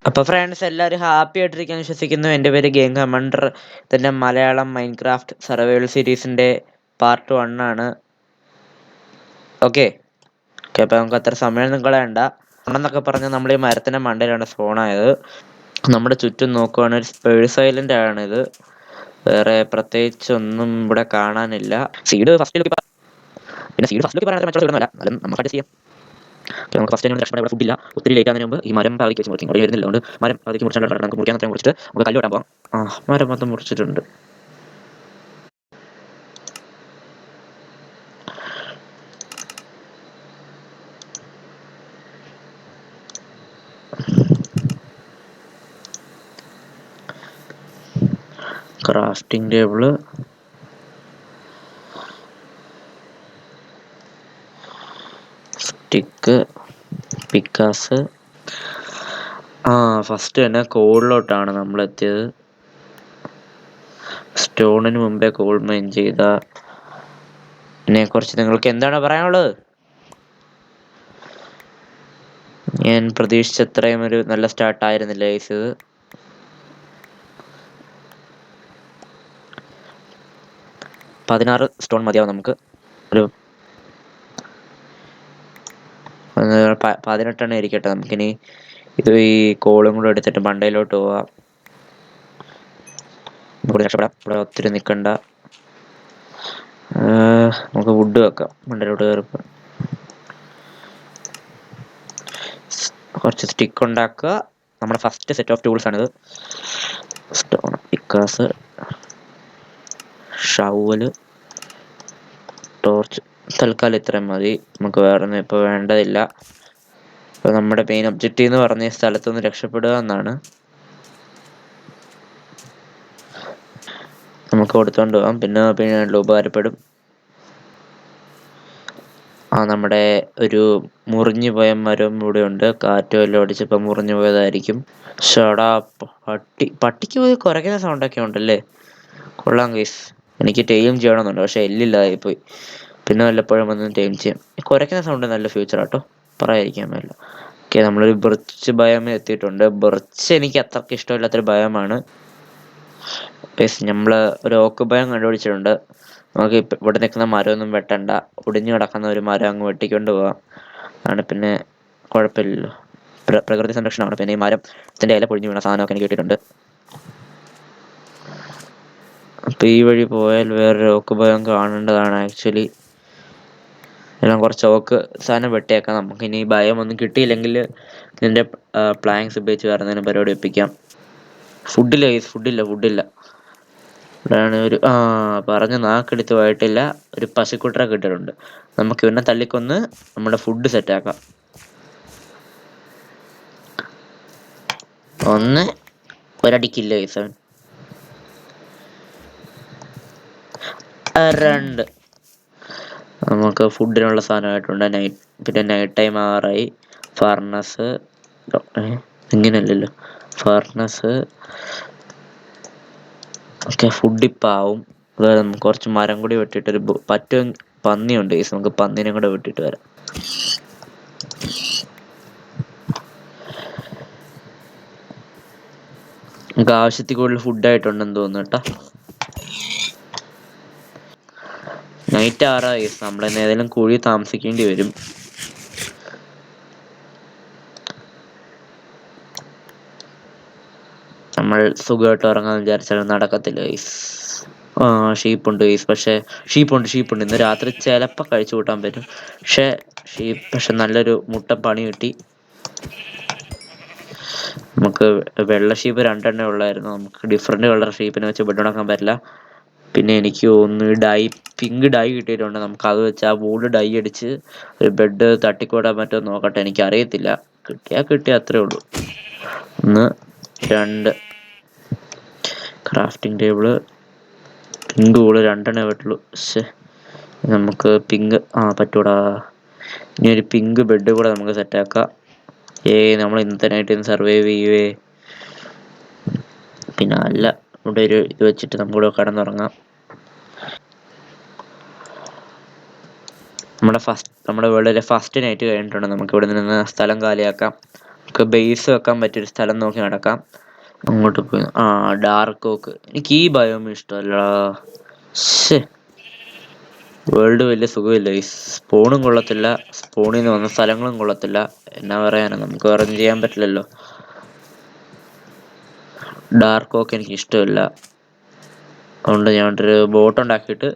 അപ്പോൾ ഫ്രണ്ട്സ് എല്ലാവരും ഹാപ്പി ആയിട്ടിരിക്കാൻ വിശ്വസിക്കുന്നു. എൻ്റെ പേര് ഗെയിം കമാൻഡർ. ഇതിൻ്റെ മലയാളം മൈൻക്രാഫ്റ്റ് സർവൈവൽ സീരീസിൻ്റെ പാർട്ട് 1 ആണ്. ഓക്കെ അപ്പോൾ നമുക്ക് അത്ര സമയം കളയണ്ട. ആണെന്നൊക്കെ പറഞ്ഞാൽ നമ്മൾ ഈ മരത്തിൻ്റെ മണ്ടയിലാണ് സ്പോണായത്. നമ്മുടെ ചുറ്റും നോക്കുവാണെങ്കിൽ ഒരു സ്പേസ് ഐലൻഡ് ആണിത്. വേറെ പ്രത്യേകിച്ചൊന്നും ഇവിടെ കാണാനില്ല. സീഡ് ഫസ്റ്റിലൊക്കെ പറയാൻ മറ്റുള്ള എന്നാലും നമുക്ക് അഡ്ജസ്റ്റ് ചെയ്യാം. നമുക്ക് ഫസ്റ്റ് തന്നെ രക്ഷപ്പെടാൻ ഇവിടെ ഫുഡില്ല. ഒത്തിരി ലേറ്റ് ആകുന്നതിന് മുമ്പ് ഈ മരം പാതിക്ക് വെച്ച് മുറിക്കും. അവിടെ വരുന്നില്ല, അതുകൊണ്ട് മരം പാതിക്ക് മുറിച്ചാൽ നമുക്ക് മുറിക്കാൻ അത്രയും മുറിച്ചിട്ട് നമുക്ക് കല്ല് വെട്ടാൻ പോകാം. മരം മൊത്തം മുറിച്ചിട്ടുണ്ട്. ക്രാഫ്റ്റിംഗ് ടേബിള്, സ്റ്റിക്ക്, പിക്കാസ്. ഫസ്റ്റ് തന്നെ കോളിലോട്ടാണ് നമ്മൾ എത്തിയത്. സ്റ്റോണിന് മുമ്പേ കോൾ മൈൻ ചെയ്ത ഇതിനെക്കുറിച്ച് നിങ്ങൾക്ക് എന്താണ് പറയാനുള്ളത്? ഞാൻ പ്രതീക്ഷിച്ച അത്രയും ഒരു നല്ല സ്റ്റാർട്ടായിരുന്നില്ല ഇത്. 16 സ്റ്റോൺ മതിയാവും നമുക്ക്. ഒരു 18 ഇരിക്കട്ടെ. നമുക്കിനി ഇത് ഈ കോളും കൂടെ എടുത്തിട്ട് മണ്ടയിലോട്ട് പോവാം. ഇവിടെ രക്ഷപ്പെടാം. ഇവിടെ ഒത്തിരി നിൽക്കണ്ട. നമുക്ക് വുഡ് വെക്കാം മണ്ടയിലോട്ട് കയറിപ്പോൾ. കുറച്ച് സ്റ്റിക്ക് ഉണ്ടാക്കുക. നമ്മുടെ ഫസ്റ്റ് സെറ്റ് ഓഫ് ടൂൾസ് ആണിത്. സ്റ്റോൺ, പിക്കാസ്, ഷവല്, ടോർച്ച്. തൽക്കാലം ഇത്രയും മതി. നമുക്ക് വേറെ ഒന്നും ഇപ്പോൾ വേണ്ടതില്ല. അപ്പോൾ നമ്മുടെ മെയിൻ ഒബ്ജക്റ്റീവ് എന്ന് പറഞ്ഞ സ്ഥലത്തുനിന്ന് രക്ഷപ്പെടുക എന്നാണ്. നമുക്ക് കൊടുത്തോണ്ട് പോകാം. പിന്നെ ഉപകാരപ്പെടും. നമ്മുടെ ഒരു മുറിഞ്ഞു പോയ മരം ഇവിടെ ഉണ്ട്. കാറ്റ് വല്ലതും അടിച്ചപ്പോൾ മുറിഞ്ഞു പോയതായിരിക്കും. ഷടാ, പട്ടിക്ക് പോയി കുരയ്ക്കുന്ന സൗണ്ടൊക്കെ ഉണ്ടല്ലേ. കൊള്ളാം ഗൈസ്. എനിക്ക് ടൈം ചെയ്യണമെന്നുണ്ട്, പക്ഷെ എല്ലില്ലാതായിപ്പോയി. പിന്നെ വല്ലപ്പോഴും വന്ന് ടൈം ചെയ്യാം. കുരയ്ക്കുന്ന സൗണ്ട് നല്ല ഫ്യൂച്ചർ ആട്ടോ, പറയാതിരിക്കാൻ പറ്റില്ല. ഓക്കെ, നമ്മളൊരു ബിർച്ച് ബയമേ എത്തിയിട്ടുണ്ട്. ബിർച്ച് എനിക്ക് അത്രയ്ക്ക് ഇഷ്ടമില്ലാത്തൊരു ബയമാണ് ഗൈസ്. നമ്മൾ ഒരു ഓക്ക് ബയം കണ്ടുപിടിച്ചിട്ടുണ്ട്. നമുക്ക് ഇവിടെ നിൽക്കുന്ന മരമൊന്നും വെട്ടണ്ട. ഒടിഞ്ഞു കിടക്കുന്ന ഒരു മരം അങ്ങ് വെട്ടിക്കൊണ്ട് പോകാം. പിന്നെ കുഴപ്പമില്ലല്ലോ, പ്രകൃതി സംരക്ഷണമാണ്. പിന്നെ ഈ മരത്തിൻ്റെ ഇല പൊഴിഞ്ഞു വീണ സാധനമൊക്കെ എനിക്ക് കിട്ടിയിട്ടുണ്ട്. അപ്പോൾ ഈ വഴി പോയാൽ വേറൊരു ഓക്ക് ഭയം കാണേണ്ടതാണ് ആക്ച്വലി. എല്ലാം കുറച്ച് ഓക്ക് സാധനം വെട്ടിയേക്കാം. നമുക്കിനി ഭയം ഒന്നും കിട്ടിയില്ലെങ്കിൽ ഇതിൻ്റെ പ്ലാങ്സ് ഉപയോഗിച്ച് വേറെ എന്തെങ്കിലും പരിപാടി ഒപ്പിക്കാം. ഫുഡില്ല. ഇവിടെയാണ് ഒരു പറഞ്ഞ നാക്കെടുത്ത് പോയിട്ടില്ല. ഒരു പശുക്കുട്ടറെ കിട്ടിയിട്ടുണ്ട്. നമുക്ക് ഇവനെ തല്ലിക്കൊന്ന് നമ്മുടെ ഫുഡ് സെറ്റാക്കാം. ഒരടിക്കില്ല ഗൈസ്. 2 നമുക്ക് ഫുഡിനുള്ള സാധനമായിട്ടുണ്ട്. പിന്നെ നൈറ്റ് ടൈം ആറായി. ഫർണസ് ഇങ്ങനെയല്ലല്ലോ, ഫർണസ്. ഓക്കെ, ഫുഡ് ഇപ്പം ആവും. അതായത് നമുക്ക് കുറച്ച് മരം കൂടി വെട്ടിയിട്ടൊരു പന്നിയുണ്ട് ഗൈസ്. നമുക്ക് പന്നിനെ കൂടെ വെട്ടിയിട്ട് വരാം. നമുക്ക് ആവശ്യത്തിൽ കൂടുതൽ ഫുഡായിട്ടുണ്ടെന്ന് തോന്നുന്നു കേട്ടോ. നൈറ്റ് ആറായി. നമ്മളിന്ന് ഏതെങ്കിലും കുഴി താമസിക്കേണ്ടി വരും. നമ്മൾ സുഖമായിട്ട് ഉറങ്ങാൻ വിചാരിച്ചാലും നടക്കത്തില്ല ഗൈസ്. ഷീപ്പുണ്ട് ഗൈസ്. ഷീപ്പുണ്ട്. ഇന്ന് രാത്രി ചിലപ്പോൾ കഴിച്ചു കൂട്ടാൻ പറ്റും. പക്ഷെ നല്ലൊരു മുട്ട പണി കിട്ടി. നമുക്ക് വെള്ള ഷീപ്പ് 2 ഉള്ളായിരുന്നു. നമുക്ക് ഡിഫറെൻറ്റ് കളർ ഷീപ്പിനെ വെച്ച് ബെഡ് ഉണ്ടാക്കാൻ പറ്റില്ല. പിന്നെ എനിക്ക് ഒന്ന് പിങ്ക് ഡൈ കിട്ടിയിട്ടുണ്ട്. നമുക്ക് അത് വെച്ച് ആ വൂള് ഡൈ അടിച്ച് ഒരു ബെഡ് തട്ടിക്കൂടാൻ പറ്റുമോ നോക്കട്ടെ. എനിക്കറിയത്തില്ല. കിട്ടിയാൽ അത്രേ ഉള്ളൂ. 1, 2 ക്രാഫ്റ്റിംഗ് ടേബിള്. പിങ്ക് വൂള് 2 പറ്റുള്ളൂ. നമുക്ക് പിങ്ക് പറ്റൂടാ. ഇനി ഒരു പിങ്ക് ബെഡ് കൂടെ നമുക്ക് സെറ്റാക്കാം. നമ്മൾ ഇന്നത്തെ നൈറ്റ് ഇന്ന് സർവൈവ് ചെയ്യുവേ. പിന്നെ അല്ല, ഇവിടെ ഒരു ഇത് വെച്ചിട്ട് നമുക്കിവിടെ കിടന്നുറങ്ങാം. നമ്മുടെ വേൾഡിലെ ഫസ്റ്റ് നൈറ്റ് കഴിഞ്ഞിട്ടുണ്ട്. നമുക്ക് ഇവിടെ നിന്ന് സ്ഥലം കാലിയാക്കാം. നമുക്ക് ബേസ് വെക്കാൻ പറ്റിയൊരു സ്ഥലം നോക്കി നടക്കാം. അങ്ങോട്ട് പോയി ഡാർക്ക് ഓക്ക്. എനിക്ക് ഈ ബയോം ഇഷ്ടമല്ലടാ. ശ്ശേ, വേൾഡ് വലിയ സുഖമില്ല. ഈ സ്പൂണും കൊള്ളത്തില്ല, സ്പൂണിൽ നിന്ന് വന്ന സ്ഥലങ്ങളും കൊള്ളത്തില്ല. എന്നാ പറയാനാ, നമുക്ക് വേറെ ഒന്നും ചെയ്യാൻ പറ്റില്ലല്ലോ. ഡാർക്ക് ഓക്ക് എനിക്ക് ഇഷ്ടമില്ല. അതുകൊണ്ട് ഞാൻ ഒരു ബോട്ട് ഉണ്ടാക്കിയിട്ട്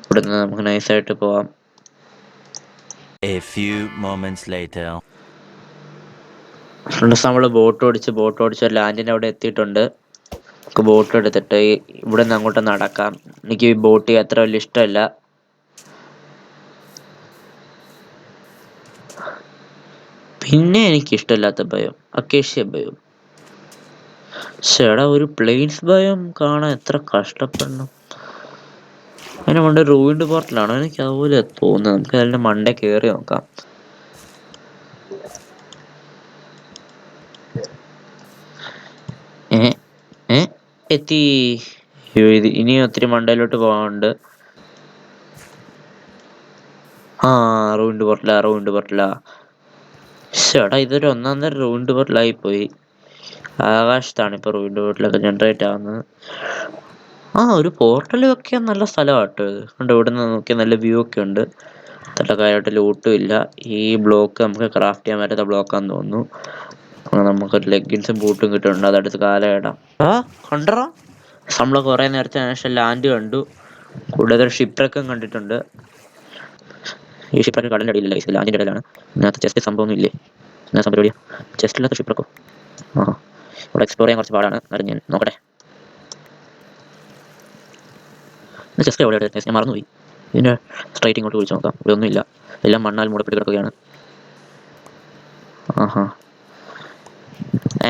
ഇവിടുന്ന് നമുക്ക് നൈസായിട്ട് പോവാം. A few moments later. Friends, നമ്മൾ ബോട്ട് ഓടിച്ച് ലാൻഡിൻ്റെ അവിടെ എത്തിയിട്ടുണ്ട്. നമുക്ക് ബോട്ട് എടുത്തിട്ട് ഇവിടെ നിന്ന് അങ്ങോട്ട് നടക്കാം. എനിക്ക് ഈ ബോട്ട് അത്ര വലിയ ഇഷ്ടമല്ല. പിന്നെ എനിക്ക് ഇഷ്ടമില്ലാത്ത ഭയം അക്കേഷ്യ ഭയം. ചേടാ, ഒരു പ്ലെയിൻസ് ഭയം കാണാൻ എത്ര കഷ്ടപ്പെടണം. അതിന് മണ്ടേ റൂയിൻഡ് പോർട്ടലാണോ? എനിക്ക് അതുപോലെ തോന്നുന്നത്. നമുക്ക് അതിൻ്റെ മണ്ടേ കയറി നോക്കാം. എത്തി. ഇനിയും ഒത്തിരി മണ്ടയിലോട്ട് പോകാനുണ്ട്. റൂയിൻഡ് പോർട്ടലാ. ചേട്ടാ, ഇതൊരു ഒന്നാന്തരം റൂയിൻഡ് പോർട്ടലായി പോയി. ആകാശത്താണ് ഇപ്പൊ റൂയിൻഡ് പോർട്ടലൊക്കെ ജനറേറ്റ് ആവുന്നത്. ഒരു പോർട്ടൽ വെക്കാൻ നല്ല സ്ഥലമാട്ടോ ഇത്. കണ്ടോ, ഇവിടെ നിന്ന് നോക്കിയാൽ നല്ല വ്യൂ ഒക്കെ ഉണ്ട്. തട്ടക്കാരായിട്ട് ലൂട്ടും ഇല്ല. ഈ ബ്ലോക്ക് നമുക്ക് ക്രാഫ്റ്റ് ചെയ്യാൻ പറ്റാത്ത ബ്ലോക്കാന്ന് തോന്നുന്നു. നമുക്കൊരു ലെഗിൻസും ബൂട്ടും കിട്ടുന്നുണ്ട്. അതെടുത്ത് കാലയിടാം. കണ്ടോ, നമ്മള് കുറെ നേരത്തിന് ശേഷം ലാൻഡ് കണ്ടു. കൂടുതൽ ഷിപ്പ്രക്കും കണ്ടിട്ടുണ്ട്. ഈ ഷിപ്പ്രക്ക് കടലിൻ്റെ അടിയിലല്ല, ലാൻഡിൻ്റെ ഇടയിലാണ്. ഇതിനകത്ത് ചെസ്റ്റ് സംഭവമൊന്നും ഇല്ലേ? എന്നാ സംഭവം ചെസ്റ്റ് ഇല്ലാത്ത ഷിപ്പ്രക്കോ? ഇവിടെ എക്സ്പ്ലോർ ചെയ്യാൻ കുറച്ച് പാടാണ്. എന്നാലും ഞാൻ നോക്കട്ടെ. ചെസ്റ്റ് എവിടെ? ഞാൻ മറന്നുപോയി. ഇതിൻ്റെ സ്ട്രൈറ്റ് ഇങ്ങോട്ട് വിളിച്ച് നോക്കാം. ഇവിടെ ഒന്നുമില്ല, എല്ലാം മണ്ണാൽ മൂടപ്പെട്ട് കിടക്കുകയാണ്.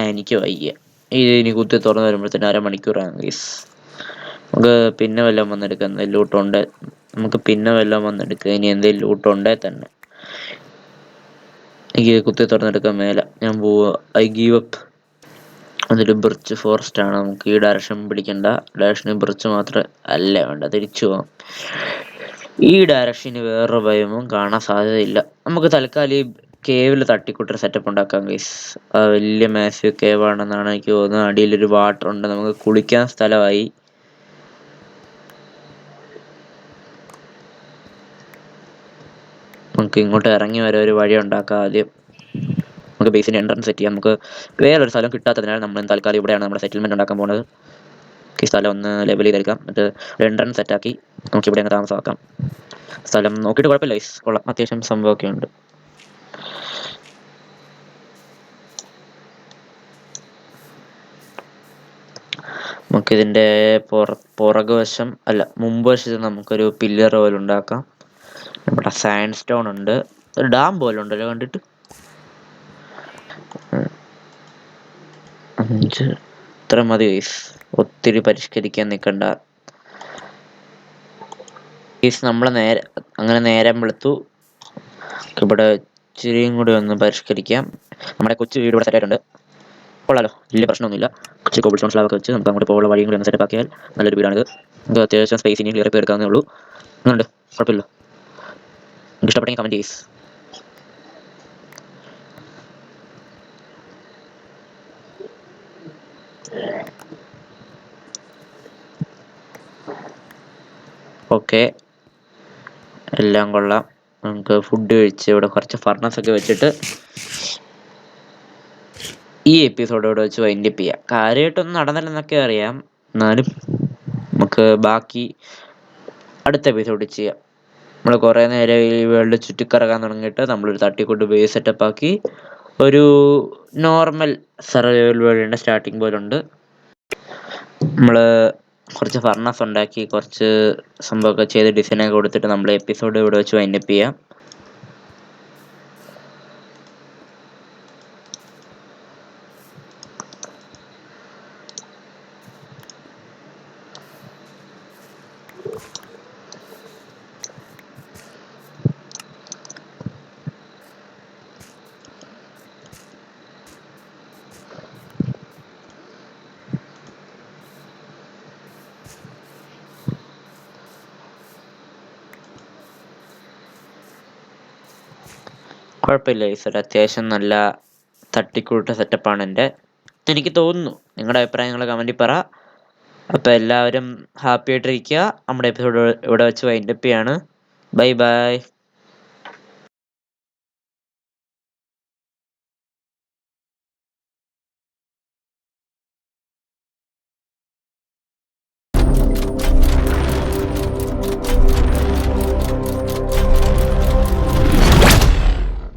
എനിക്ക് വയ്യ. ഇനി കുത്തി തുറന്ന് വരുമ്പോഴത്തേന് അരമണിക്കൂറാണ് ഗൈസ്. നമുക്ക് പിന്നെ വല്ലതും വന്നെടുക്കാം. എന്തെങ്കിലും ലൂട്ടുണ്ട്, നമുക്ക് പിന്നെ വല്ലതും വന്നെടുക്കുക. ഇനി എന്തെങ്കിലും ലൂട്ടുണ്ടേ തന്നെ എനിക്ക് കുത്തി തുറന്നെടുക്കാൻ മേല. ഞാൻ പോവുക. I give up. അതൊരു ബിർച്ച് ഫോറസ്റ്റ് ആണ്. നമുക്ക് ഈ ഡയറക്ഷൻ പിടിക്കണ്ട. ഡയറക്ഷന് ബിർച്ച് മാത്രമേ അല്ല വേണ്ട. തിരിച്ചു പോവാം. ഈ ഡയറക്ഷന് വേറൊരു ഭയവും കാണാൻ സാധ്യതയില്ല. നമുക്ക് തൽക്കാലം ഈ കേവിൽ തട്ടിക്കൂട്ടൊരു സെറ്റപ്പ് ഉണ്ടാക്കാം ഗൈസ്. വലിയ മാസീവ് കേവ് ആണെന്നാണ് എനിക്ക് തോന്നുന്നത്. അടിയിലൊരു വാട്ടർ ഉണ്ട്, നമുക്ക് കുളിക്കാൻ സ്ഥലമായി. നമുക്ക് ഇങ്ങോട്ട് ഇറങ്ങി വരാൻ ഒരു വഴി ഉണ്ടാക്കാം. ആദ്യം നമുക്ക് ബേസിൻ്റെ എൻട്രൻസ് സെറ്റ് ചെയ്യാം. നമുക്ക് വേറൊരു സ്ഥലം കിട്ടാത്തതിനാൽ നമ്മൾ തൽക്കാലം ഇവിടെയാണ് നമ്മുടെ സെറ്റിൽമെൻറ്റ് ഉണ്ടാക്കാൻ പോകുന്നത്. ഈ സ്ഥലം ഒന്ന് ലെവൽ ചെയ്തെടുക്കാം. എന്നിട്ട് ഒരു എൻട്രൻസ് സെറ്റാക്കി നമുക്ക് ഇവിടെ അങ്ങ് താമസമാക്കാം. സ്ഥലം നോക്കിയിട്ട് കുഴപ്പമില്ല ഗൈസ്, കൊള്ളാം. അത്യാവശ്യം സംഭവമൊക്കെ ഉണ്ട്. നമുക്കിതിൻ്റെ പുറകുവശം അല്ല മുമ്പ് വശത്ത് നമുക്കൊരു പില്ലർ പോലെ ഉണ്ടാക്കാം. നമ്മുടെ സാൻഡ് സ്റ്റോൺ ഉണ്ട്. ഒരു ഡാം പോലെ ഉണ്ടല്ലോ കണ്ടിട്ട്. 5 ഇത്ര മതി ഗൈസ്, ഒത്തിരി പരിഷ്കരിക്കാൻ നിൽക്കണ്ട ഗൈസ്. നമ്മളെ നേരം വെളുത്തു. ഇവിടെ ഇച്ചിരിയും കൂടി ഒന്ന് പരിഷ്കരിക്കാം. നമ്മുടെ കൊച്ചു വീട് ഇവിടെ സെറ്റായിട്ടുണ്ട്. കൊള്ളാലോ, വലിയ പ്രശ്നമൊന്നുമില്ല. കൊച്ചു കോബിൾ സ്റ്റോൺ സ്ലാബൊക്കെ വെച്ച് നമുക്ക് അങ്ങോട്ട് പോകാനുള്ള വഴിയും കൂടി ഒന്ന് സെറ്റപ്പ് ആക്കിയാൽ നല്ലൊരു വീടാണിത്. നമുക്ക് അത്യാവശ്യം സ്പേസ് ഇനി ക്ലിയർ ചെയ്ത് എടുക്കാവുന്നേ ഉള്ളൂ. അങ്ങനെയുണ്ട്, കുഴപ്പമില്ല. നിങ്ങൾക്ക് ഇഷ്ടപ്പെട്ടെങ്കിൽ കമൻറ്റ് ചെയ്യ്. ഓക്കെ, എല്ലാം കൊള്ളാം. നമുക്ക് ഫുഡ് കഴിച്ച് ഇവിടെ കുറച്ച് ഫർണസൊക്കെ വെച്ചിട്ട് ഈ എപ്പിസോഡ് ഇവിടെ വെച്ച് വൈൻഡപ്പ് ചെയ്യാം. കാര്യമായിട്ടൊന്നും നടന്നില്ലെന്നൊക്കെ അറിയാം, എന്നാലും നമുക്ക് ബാക്കി അടുത്ത എപ്പിസോഡിൽ ചെയ്യാം. നമ്മൾ കുറേ നേരം ഈ വേൾഡ് ചുറ്റിക്കറങ്ങാൻ തുടങ്ങിയിട്ട് നമ്മളൊരു തട്ടിക്കൂട്ട് ബേസ് സെറ്റപ്പ് ആക്കി ഒരു നോർമൽ സർവൈവൽ വേൾഡിൻ്റെ സ്റ്റാർട്ടിങ് പോലുണ്ട്. നമ്മൾ കുറച്ച് ഫർണസ് ഉണ്ടാക്കി കുറച്ച് സംഭവമൊക്കെ ചെയ്ത് ഡിസൈനൊക്കെ കൊടുത്തിട്ട് നമ്മൾ എപ്പിസോഡ് ഇവിടെ വെച്ച് വൈൻഡപ്പ് ചെയ്യാം. കുഴപ്പമില്ല ഈശ്വര, അത്യാവശ്യം നല്ല തട്ടിക്കൂട്ട് സെറ്റപ്പാണ് എൻ്റെ. എനിക്ക് തോന്നുന്നു. നിങ്ങളുടെ അഭിപ്രായങ്ങൾ കമൻറ്റിൽ പറ. അപ്പോൾ എല്ലാവരും ഹാപ്പി ആയിട്ടിരിക്കുക. നമ്മുടെ എപ്പിസോഡ് ഇവിടെ വെച്ച് വൈൻഡപ്പ് ചെയ്യാണ്. Bye bye.